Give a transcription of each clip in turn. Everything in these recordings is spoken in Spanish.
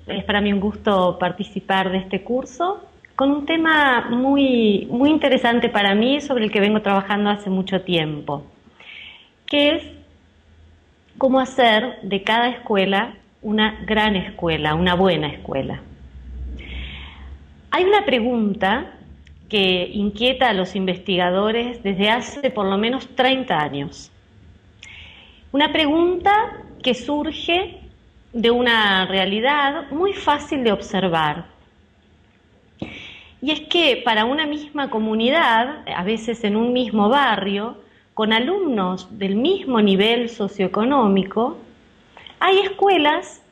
Es para mí un gusto participar de este curso con un tema muy interesante para mí, sobre el que vengo trabajando hace mucho tiempo, que es cómo hacer de cada escuela una gran escuela, una buena escuela. Hay una pregunta que inquieta a los investigadores desde hace por lo menos 30 años. Una pregunta que surge de una realidad muy fácil de observar. Y es que para una misma comunidad, a veces en un mismo barrio, con alumnos del mismo nivel socioeconómico, hay escuelas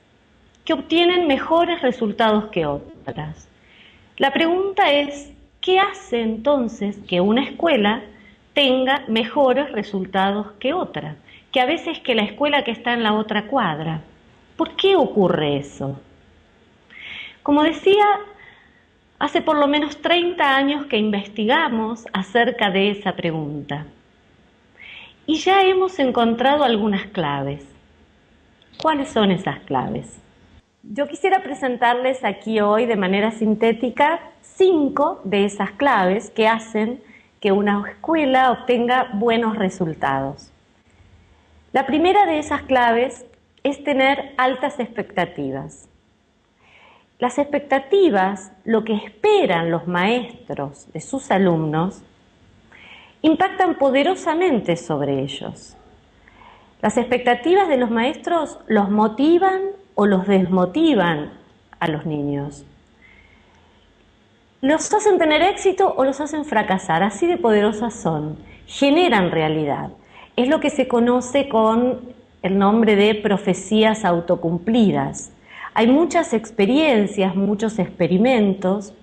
que obtienen mejores resultados que otras. La pregunta es, ¿qué hace entonces que una escuela tenga mejores resultados que otra? Que a veces que la escuela que está en la otra cuadra. ¿Por qué ocurre eso? Como decía, hace por lo menos 30 años que investigamos acerca de esa pregunta. Y ya hemos encontrado algunas claves. ¿Cuáles son esas claves? Yo quisiera presentarles aquí hoy de manera sintética 5 de esas claves que hacen que una escuela obtenga buenos resultados. La primera de esas claves es tener altas expectativas. Las expectativas, lo que esperan los maestros de sus alumnos, impactan poderosamente sobre ellos. Las expectativas de los maestros los motivan o los desmotivan a los niños. Los hacen tener éxito o los hacen fracasar, así de poderosas son. Generan realidad. Es lo que se conoce con el nombre de profecías autocumplidas. Hay muchas experiencias, muchos experimentos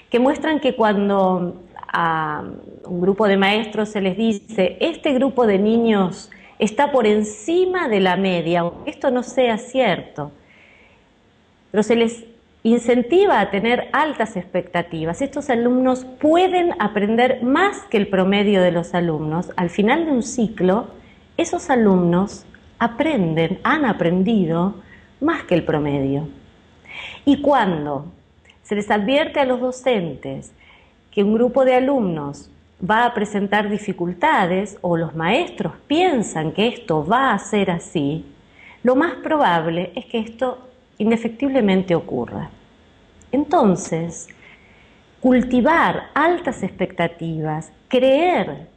que muestran que cuando a un grupo de maestros se les dice este grupo de niños está por encima de la media, aunque esto no sea cierto, pero se les incentiva a tener altas expectativas. Estos alumnos pueden aprender más que el promedio de los alumnos. Al final de un ciclo, esos alumnos han aprendido más que el promedio. Y cuando se les advierte a los docentes que un grupo de alumnos va a presentar dificultades o los maestros piensan que esto va a ser así, lo más probable es que esto indefectiblemente ocurra. Entonces, cultivar altas expectativas, creer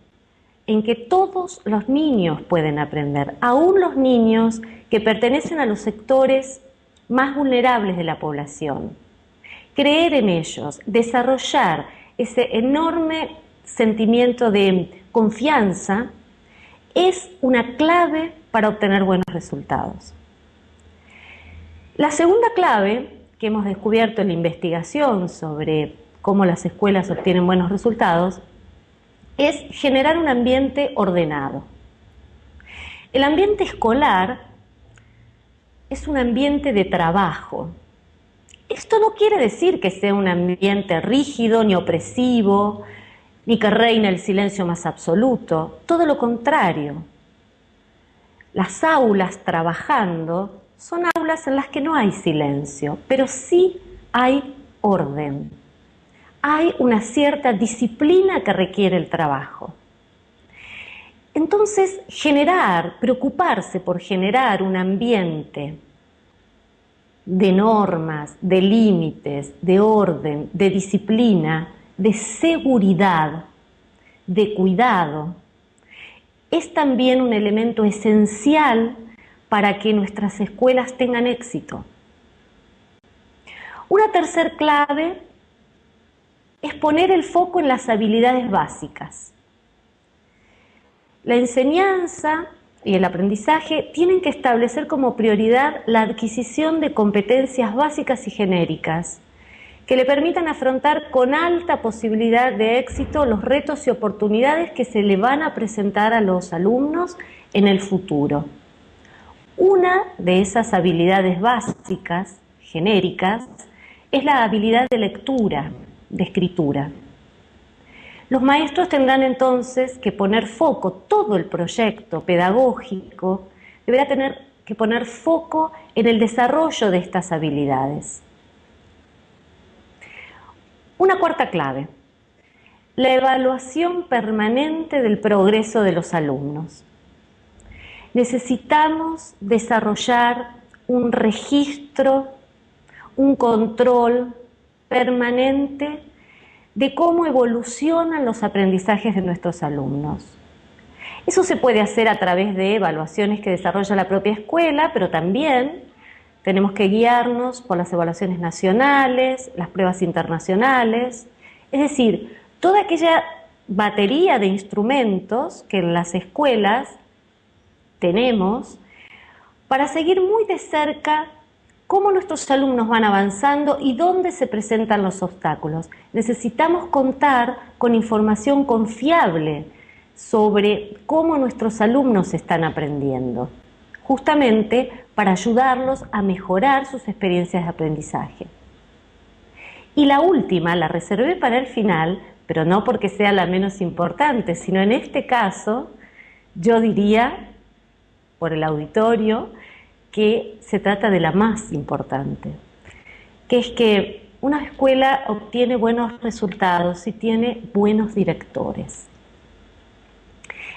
en que todos los niños pueden aprender, aún los niños que pertenecen a los sectores más vulnerables de la población, creer en ellos, desarrollar ese enorme sentimiento de confianza, es una clave para obtener buenos resultados. La segunda clave que hemos descubierto en la investigación sobre cómo las escuelas obtienen buenos resultados es generar un ambiente ordenado. El ambiente escolar es un ambiente de trabajo. Esto no quiere decir que sea un ambiente rígido ni opresivo, ni que reine el silencio más absoluto. Todo lo contrario. Las aulas trabajando son aulas en las que no hay silencio, pero sí hay orden. Hay una cierta disciplina que requiere el trabajo. Entonces, preocuparse por generar un ambiente de normas, de límites, de orden, de disciplina, de seguridad, de cuidado, es también un elemento esencial para que nuestras escuelas tengan éxito. Una tercer clave es poner el foco en las habilidades básicas. La enseñanza y el aprendizaje tienen que establecer como prioridad la adquisición de competencias básicas y genéricas que le permitan afrontar con alta posibilidad de éxito los retos y oportunidades que se le van a presentar a los alumnos en el futuro. Una de esas habilidades básicas, genéricas, es la habilidad de lectura, de escritura. Los maestros tendrán entonces que poner foco, todo el proyecto pedagógico deberá tener que poner foco en el desarrollo de estas habilidades. Una cuarta clave: la evaluación permanente del progreso de los alumnos. Necesitamos desarrollar un registro, un control permanente de cómo evolucionan los aprendizajes de nuestros alumnos. Eso se puede hacer a través de evaluaciones que desarrolla la propia escuela, pero también tenemos que guiarnos por las evaluaciones nacionales, las pruebas internacionales, es decir, toda aquella batería de instrumentos que en las escuelas tenemos para seguir muy de cerca cómo nuestros alumnos van avanzando y dónde se presentan los obstáculos. Necesitamos contar con información confiable sobre cómo nuestros alumnos están aprendiendo, justamente para ayudarlos a mejorar sus experiencias de aprendizaje. Y la última la reservé para el final, pero no porque sea la menos importante, sino en este caso yo diría, por el auditorio, que se trata de la más importante, que es que una escuela obtiene buenos resultados si tiene buenos directores.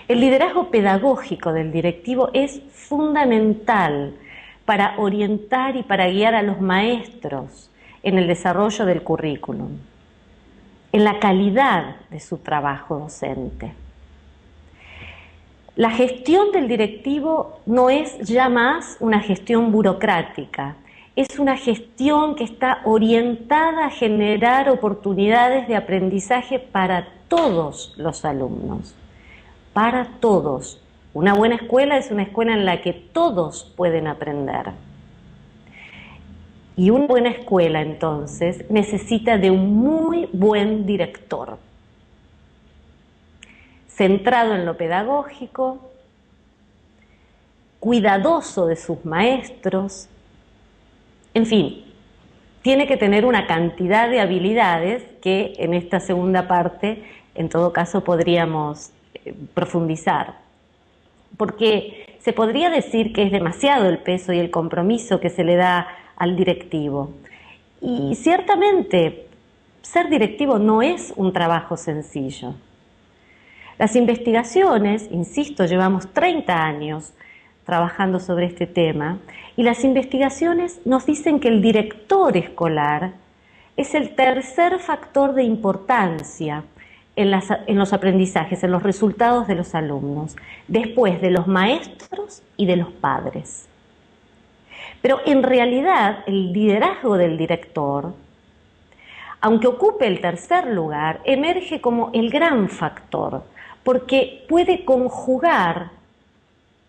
El liderazgo pedagógico del directivo es fundamental para orientar y para guiar a los maestros en el desarrollo del currículum, en la calidad de su trabajo docente. La gestión del directivo no es ya más una gestión burocrática, es una gestión que está orientada a generar oportunidades de aprendizaje para todos los alumnos. Para todos. Una buena escuela es una escuela en la que todos pueden aprender. Y una buena escuela, entonces, necesita de un muy buen director, centrado en lo pedagógico, cuidadoso de sus maestros, en fin, tiene que tener una cantidad de habilidades que en esta segunda parte, en todo caso, podríamos profundizar, porque se podría decir que es demasiado el peso y el compromiso que se le da al directivo. Y ciertamente, ser directivo no es un trabajo sencillo. Las investigaciones, insisto, llevamos 30 años trabajando sobre este tema, y las investigaciones nos dicen que el director escolar es el tercer factor de importancia en los aprendizajes, en los resultados de los alumnos, después de los maestros y de los padres. Pero en realidad el liderazgo del director, aunque ocupe el tercer lugar, emerge como el gran factor, porque puede conjugar,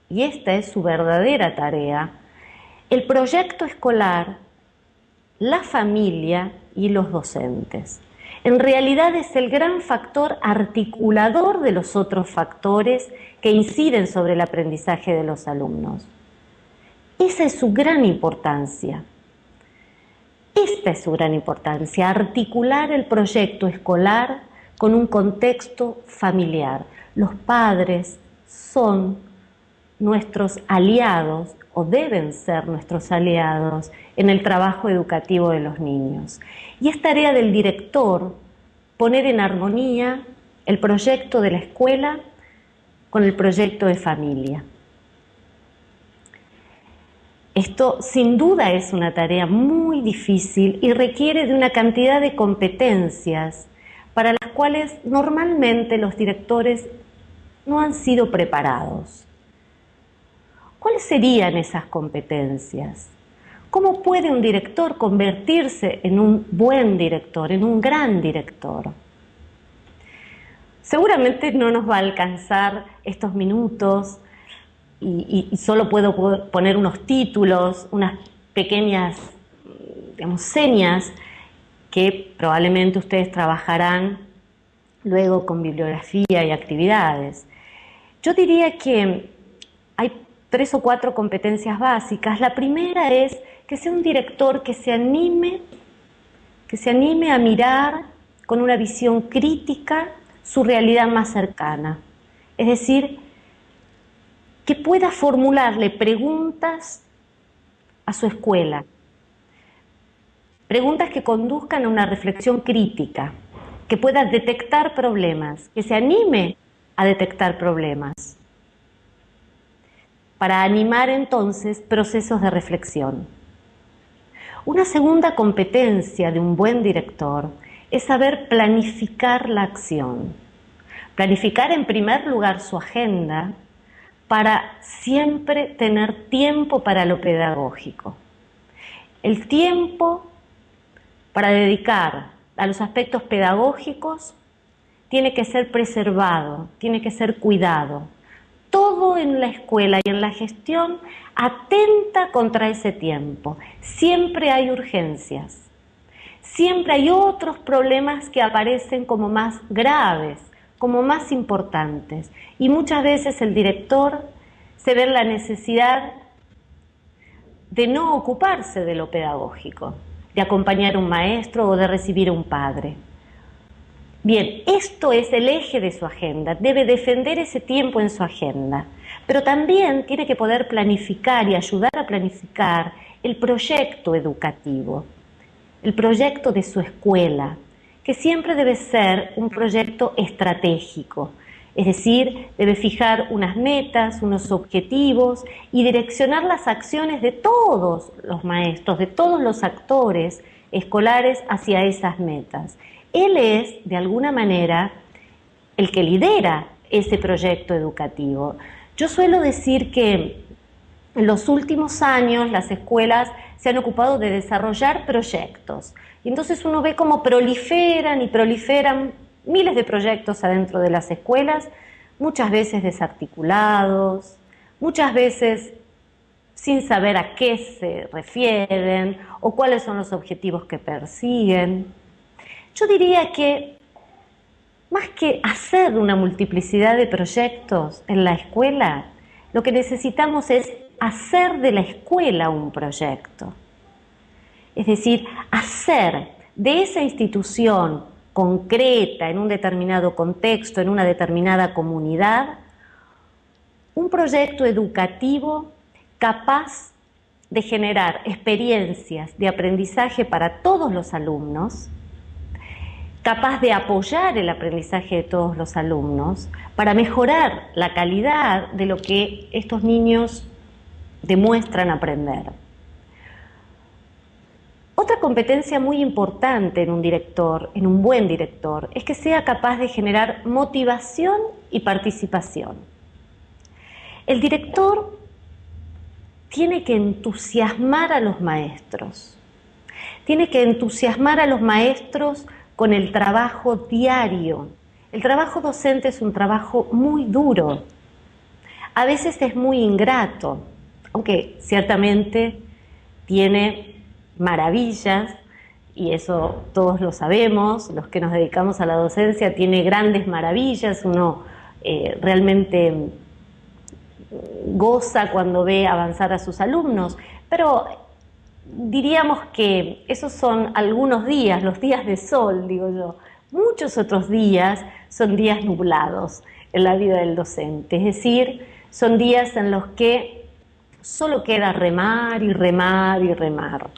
y esta es su verdadera tarea, el proyecto escolar, la familia y los docentes. En realidad es el gran factor articulador de los otros factores que inciden sobre el aprendizaje de los alumnos. Esa es su gran importancia. Esta es su gran importancia, articular el proyecto escolar con un contexto familiar. Los padres son nuestros aliados o deben ser nuestros aliados en el trabajo educativo de los niños. Y es tarea del director poner en armonía el proyecto de la escuela con el proyecto de familia. Esto sin duda es una tarea muy difícil y requiere de una cantidad de competencias para las cuales normalmente los directores no han sido preparados. ¿Cuáles serían esas competencias? ¿Cómo puede un director convertirse en un buen director, en un gran director? Seguramente no nos va a alcanzar estos minutos y solo puedo poner unos títulos, unas pequeñas, señas que probablemente ustedes trabajarán luego con bibliografía y actividades. Yo diría que hay 3 o 4 competencias básicas. La primera es que sea un director que se anime a mirar con una visión crítica su realidad más cercana. Es decir, que pueda formularle preguntas a su escuela, preguntas que conduzcan a una reflexión crítica, que pueda detectar problemas, que se anime a detectar problemas, para animar entonces procesos de reflexión. Una segunda competencia de un buen director es saber planificar la acción. Planificar en primer lugar su agenda para siempre tener tiempo para lo pedagógico. El tiempo para dedicar a los aspectos pedagógicos tiene que ser preservado, tiene que ser cuidado. Todo en la escuela y en la gestión atenta contra ese tiempo. Siempre hay urgencias, siempre hay otros problemas que aparecen como más graves, como más importantes. Y muchas veces el director se ve en la necesidad de no ocuparse de lo pedagógico, de acompañar a un maestro o de recibir a un padre. Bien, esto es el eje de su agenda, debe defender ese tiempo en su agenda, pero también tiene que poder planificar y ayudar a planificar el proyecto educativo, el proyecto de su escuela, que siempre debe ser un proyecto estratégico, es decir, debe fijar unas metas, unos objetivos y direccionar las acciones de todos los maestros, de todos los actores escolares hacia esas metas. Él es, de alguna manera, el que lidera ese proyecto educativo. Yo suelo decir que en los últimos años las escuelas se han ocupado de desarrollar proyectos. Y entonces uno ve cómo proliferan y proliferan miles de proyectos adentro de las escuelas, muchas veces desarticulados, muchas veces sin saber a qué se refieren o cuáles son los objetivos que persiguen. Yo diría que más que hacer una multiplicidad de proyectos en la escuela, lo que necesitamos es hacer de la escuela un proyecto. Es decir, hacer de esa institución concreta, en un determinado contexto, en una determinada comunidad, un proyecto educativo capaz de generar experiencias de aprendizaje para todos los alumnos, capaz de apoyar el aprendizaje de todos los alumnos para mejorar la calidad de lo que estos niños demuestran aprender. Otra competencia muy importante en un director, en un buen director, es que sea capaz de generar motivación y participación. El director tiene que entusiasmar a los maestros, tiene que entusiasmar a los maestros con el trabajo diario. El trabajo docente es un trabajo muy duro, a veces es muy ingrato, aunque ciertamente tiene maravillas, y eso todos lo sabemos, los que nos dedicamos a la docencia, tiene grandes maravillas, uno realmente goza cuando ve avanzar a sus alumnos, pero diríamos que esos son algunos días, los días de sol, digo yo. Muchos otros días son días nublados en la vida del docente, es decir, son días en los que solo queda remar y remar y remar.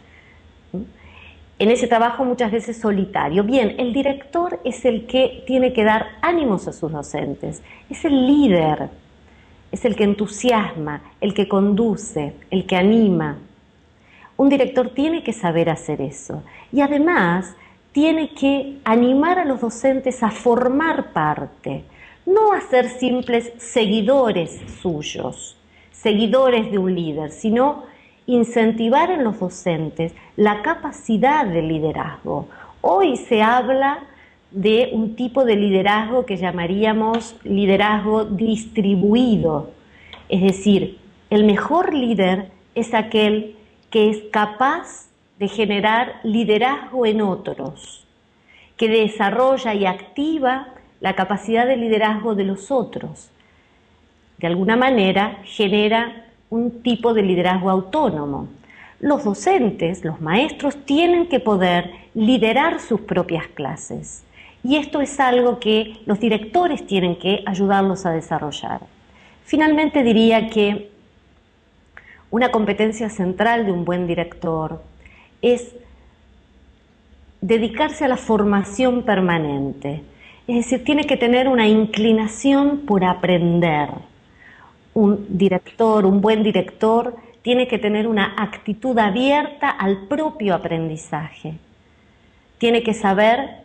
En ese trabajo muchas veces solitario. Bien, el director es el que tiene que dar ánimos a sus docentes, es el líder, es el que entusiasma, el que conduce, el que anima. Un director tiene que saber hacer eso y además tiene que animar a los docentes a formar parte, no a ser simples seguidores suyos, seguidores de un líder, sino incentivar en los docentes la capacidad de liderazgo. Hoy se habla de un tipo de liderazgo que llamaríamos liderazgo distribuido, es decir, el mejor líder es aquel que es capaz de generar liderazgo en otros, que desarrolla y activa la capacidad de liderazgo de los otros. De alguna manera genera un tipo de liderazgo autónomo. Los docentes, los maestros, tienen que poder liderar sus propias clases. Y esto es algo que los directores tienen que ayudarlos a desarrollar. Finalmente diría que una competencia central de un buen director es dedicarse a la formación permanente. Es decir, tiene que tener una inclinación por aprender. Un director, un buen director, tiene que tener una actitud abierta al propio aprendizaje. Tiene que saber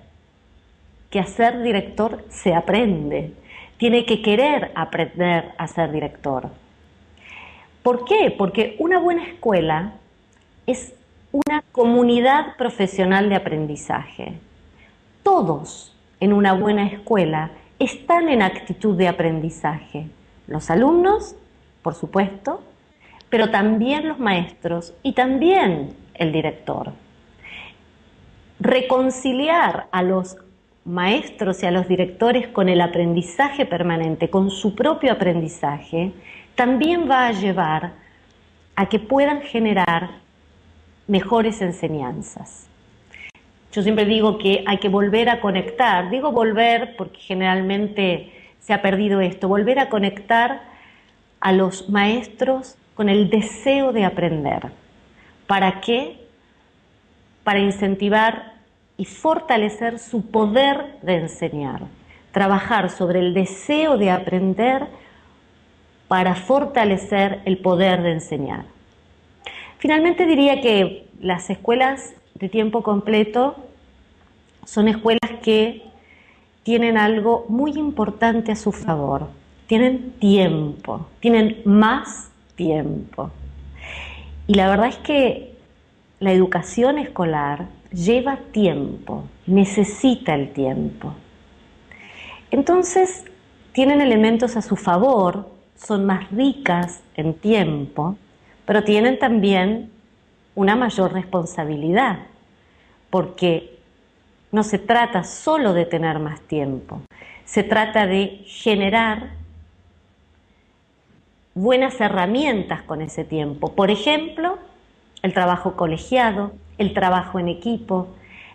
que a ser director se aprende. Tiene que querer aprender a ser director. ¿Por qué? Porque una buena escuela es una comunidad profesional de aprendizaje. Todos en una buena escuela están en actitud de aprendizaje. Los alumnos, por supuesto, pero también los maestros y también el director. Reconciliar a los maestros y a los directores con el aprendizaje permanente, con su propio aprendizaje, también va a llevar a que puedan generar mejores enseñanzas. Yo siempre digo que hay que volver a conectar, digo volver porque generalmente se ha perdido esto, volver a conectar a los maestros con el deseo de aprender. ¿Para qué? Para incentivar y fortalecer su poder de enseñar. Trabajar sobre el deseo de aprender para fortalecer el poder de enseñar. Finalmente diría que las escuelas de tiempo completo son escuelas que tienen algo muy importante a su favor. Tienen tiempo, tienen más tiempo. Y la verdad es que la educación escolar lleva tiempo, necesita el tiempo. Entonces, tienen elementos a su favor, son más ricas en tiempo, pero tienen también una mayor responsabilidad, porque no se trata solo de tener más tiempo, se trata de generar buenas herramientas con ese tiempo. Por ejemplo, el trabajo colegiado, el trabajo en equipo,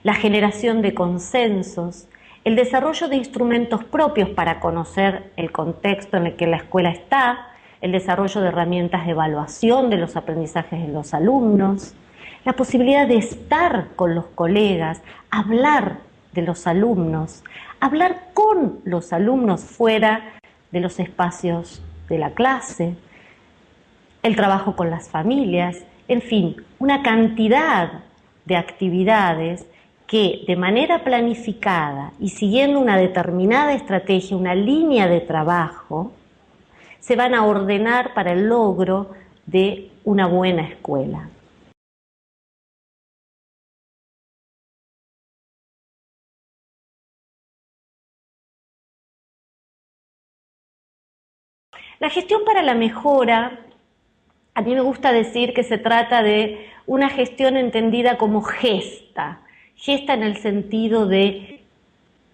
la generación de consensos, el desarrollo de instrumentos propios para conocer el contexto en el que la escuela está, el desarrollo de herramientas de evaluación de los aprendizajes de los alumnos, la posibilidad de estar con los colegas, hablar de los alumnos, hablar con los alumnos fuera de los espacios de la clase, el trabajo con las familias, en fin, una cantidad de actividades que de manera planificada y siguiendo una determinada estrategia, una línea de trabajo, se van a ordenar para el logro de una buena escuela. La gestión para la mejora, a mí me gusta decir que se trata de una gestión entendida como gesta en el sentido de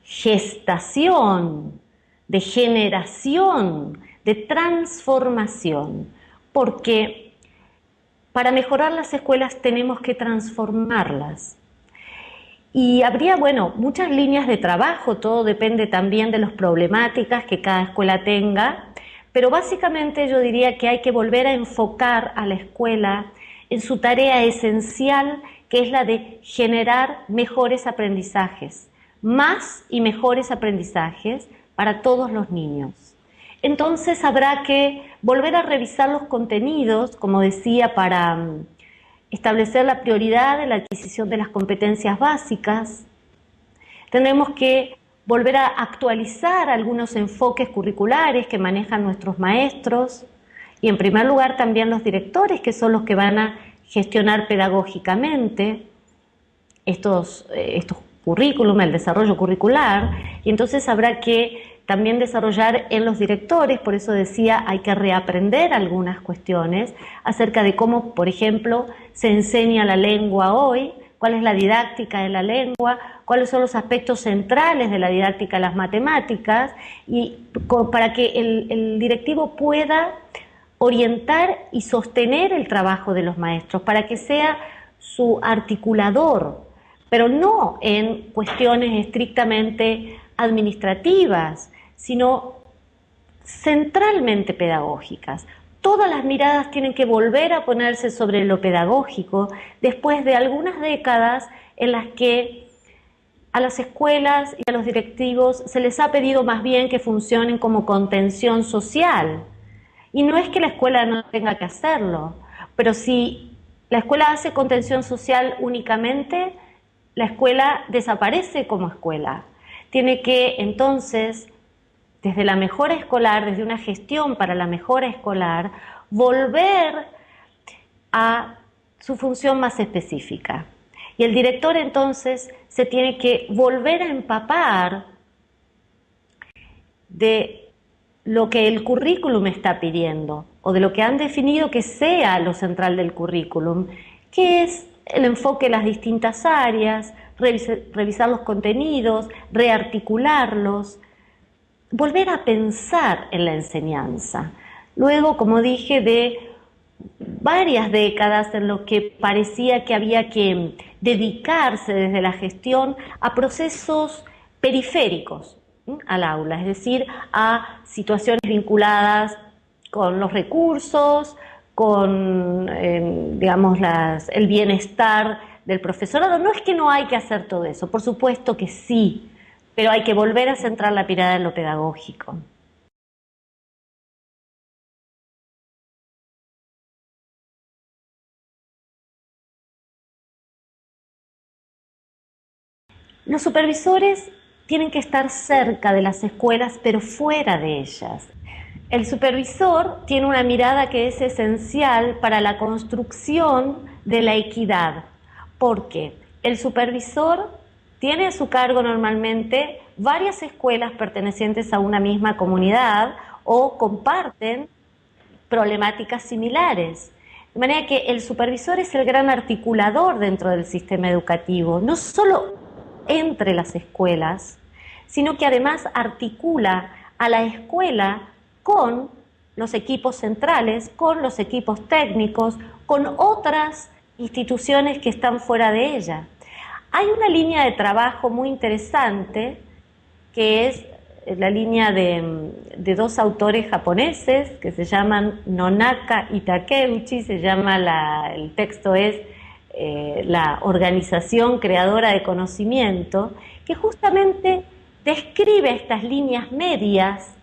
gestación, de generación, de transformación, porque para mejorar las escuelas tenemos que transformarlas. Y habría, muchas líneas de trabajo, todo depende también de las problemáticas que cada escuela tenga, pero básicamente yo diría que hay que volver a enfocar a la escuela en su tarea esencial, que es la de generar mejores aprendizajes, más y mejores aprendizajes para todos los niños. Entonces habrá que volver a revisar los contenidos, como decía, para establecer la prioridad de la adquisición de las competencias básicas. Tenemos que volver a actualizar algunos enfoques curriculares que manejan nuestros maestros y en primer lugar también los directores, que son los que van a gestionar pedagógicamente estos currículum, el desarrollo curricular, y entonces habrá que también desarrollar en los directores, por eso decía, hay que reaprender algunas cuestiones acerca de cómo, por ejemplo, se enseña la lengua hoy, cuál es la didáctica de la lengua, cuáles son los aspectos centrales de la didáctica de las matemáticas, y para que el directivo pueda orientar y sostener el trabajo de los maestros, para que sea su articulador, pero no en cuestiones estrictamente administrativas, sino centralmente pedagógicas. Todas las miradas tienen que volver a ponerse sobre lo pedagógico después de algunas décadas en las que a las escuelas y a los directivos se les ha pedido más bien que funcionen como contención social. Y no es que la escuela no tenga que hacerlo, pero si la escuela hace contención social únicamente, la escuela desaparece como escuela. Tiene que entonces, desde la mejora escolar, desde una gestión para la mejora escolar, volver a su función más específica. Y el director entonces se tiene que volver a empapar de lo que el currículum está pidiendo o de lo que han definido que sea lo central del currículum, que es el enfoque en las distintas áreas, revisar los contenidos, rearticularlos, volver a pensar en la enseñanza. Luego, como dije, de varias décadas en lo que parecía que había que dedicarse desde la gestión a procesos periféricos al aula, es decir, a situaciones vinculadas con los recursos, con digamos, el bienestar del profesorado. No es que no hay que hacer todo eso, por supuesto que sí, pero hay que volver a centrar la mirada en lo pedagógico. Los supervisores tienen que estar cerca de las escuelas, pero fuera de ellas. El supervisor tiene una mirada que es esencial para la construcción de la equidad, porque el supervisor tiene a su cargo normalmente varias escuelas pertenecientes a una misma comunidad o comparten problemáticas similares. De manera que el supervisor es el gran articulador dentro del sistema educativo, no solo entre las escuelas, sino que además articula a la escuela con los equipos centrales, con los equipos técnicos, con otras instituciones que están fuera de ella. Hay una línea de trabajo muy interesante que es la línea de dos autores japoneses que se llaman Nonaka y Takeuchi, el texto es la organización creadora de conocimiento, que justamente describe estas líneas medias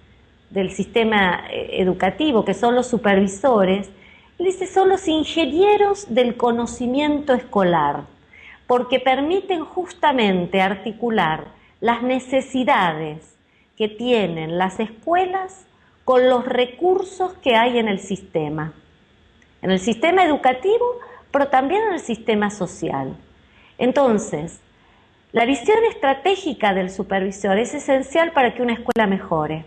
del sistema educativo, que son los supervisores, y dice, son los ingenieros del conocimiento escolar, porque permiten justamente articular las necesidades que tienen las escuelas con los recursos que hay en el sistema educativo, pero también en el sistema social. Entonces, la visión estratégica del supervisor es esencial para que una escuela mejore.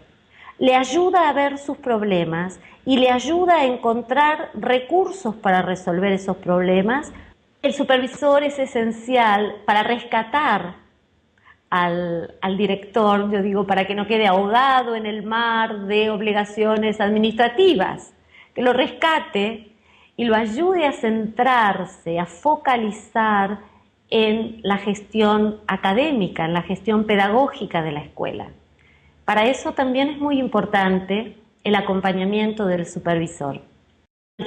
Le ayuda a ver sus problemas y le ayuda a encontrar recursos para resolver esos problemas. El supervisor es esencial para rescatar al director, yo digo, para que no quede ahogado en el mar de obligaciones administrativas, que lo rescate y lo ayude a centrarse, a focalizar en la gestión académica, en la gestión pedagógica de la escuela. Para eso también es muy importante el acompañamiento del supervisor.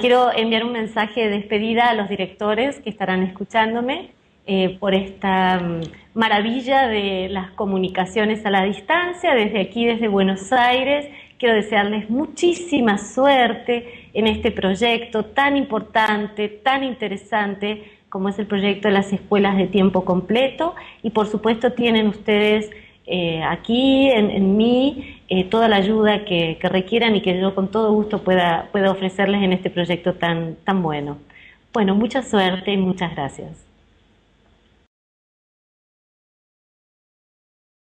Quiero enviar un mensaje de despedida a los directores que estarán escuchándome por esta maravilla de las comunicaciones a la distancia. Desde aquí, desde Buenos Aires, quiero desearles muchísima suerte en este proyecto tan importante, tan interesante como es el proyecto de las escuelas de tiempo completo, y por supuesto tienen ustedes aquí en mí toda la ayuda que requieran y que yo con todo gusto pueda ofrecerles en este proyecto tan bueno. Bueno, mucha suerte y muchas gracias.